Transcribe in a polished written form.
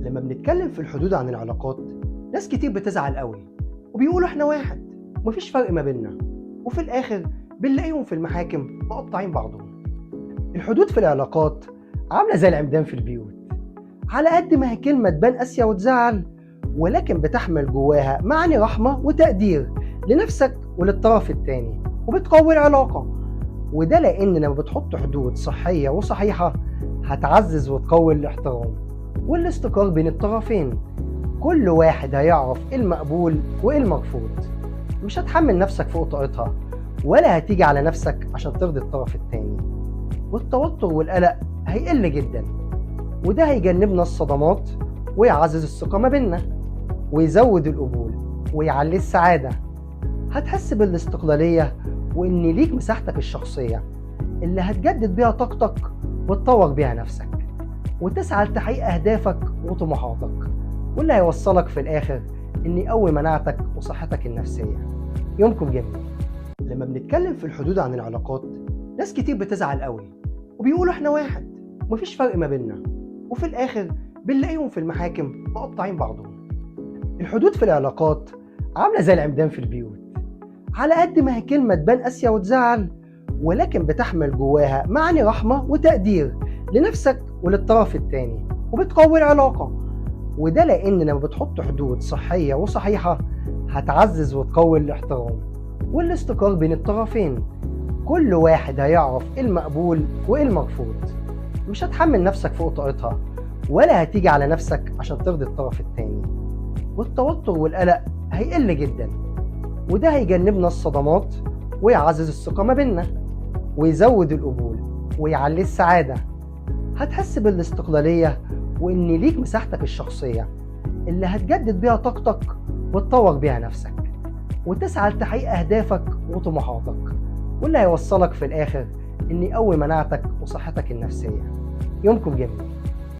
لما بنتكلم في الحدود عن العلاقات، ناس كتير بتزعل قوي وبيقولوا احنا واحد ومفيش فرق ما بيننا، وفي الاخر بنلاقيهم في المحاكم مقطعين بعضهم. الحدود في العلاقات عامله زي العمدان في البيوت، على قد ما هي كلمه تبان قاسيه وتزعل، ولكن بتحمل جواها معاني رحمه وتقدير لنفسك وللطرف التاني، وبتقوي العلاقه. وده لان لما بتحط حدود صحيه وصحيحه هتعزز وتقوي الاحترام والاستقرار بين الطرفين. كل واحد هيعرف ايه المقبول وايه المرفوض، مش هتحمل نفسك فوق طاقتها ولا هتيجي على نفسك عشان ترضي الطرف التاني. والتوتر والقلق هيقل جدا، وده هيجنبنا الصدمات ويعزز الثقة ما بيننا ويزود القبول ويعلي السعادة. هتحس بالاستقلالية وإن ليك مساحتك الشخصية اللي هتجدد بيها طاقتك وتطور بيها نفسك وتسعى لتحقيق أهدافك وطموحاتك، واللي هيوصلك في الآخر إن يقوي مناعتك وصحتك النفسية. يومكم جميل. لما بنتكلم في الحدود عن العلاقات، ناس كتير بتزعل قوي وبيقولوا احنا واحد ومفيش فرق ما بيننا، وفي الآخر بنلاقيهم في المحاكم مقطعين بعضهم. الحدود في العلاقات عاملة زي العمدان في البيوت، على قد ما هي كلمة تبان قاسية وتزعل، ولكن بتحمل جواها معاني رحمة وتقدير لنفسك وللطرف التاني، وبتقوي العلاقة. وده لأن لما بتحط حدود صحية وصحيحة هتعزز وتقوي الاحترام والاستقرار بين الطرفين. كل واحد هيعرف ايه المقبول وايه المرفوض، مش هتحمل نفسك فوق طاقتها ولا هتيجي على نفسك عشان ترضي الطرف التاني. والتوتر والقلق هيقل جدا، وده هيجنبنا الصدمات ويعزز الثقة ما بيننا ويزود القبول ويعلي السعادة. هتحس بالاستقلالية وإن ليك مساحتك الشخصية اللي هتجدد بيها طاقتك وتطور بيها نفسك وتسعى لتحقيق أهدافك وطموحاتك، واللي هيوصلك في الآخر إن يقوي مناعتك وصحتك النفسية. يومكم جميل.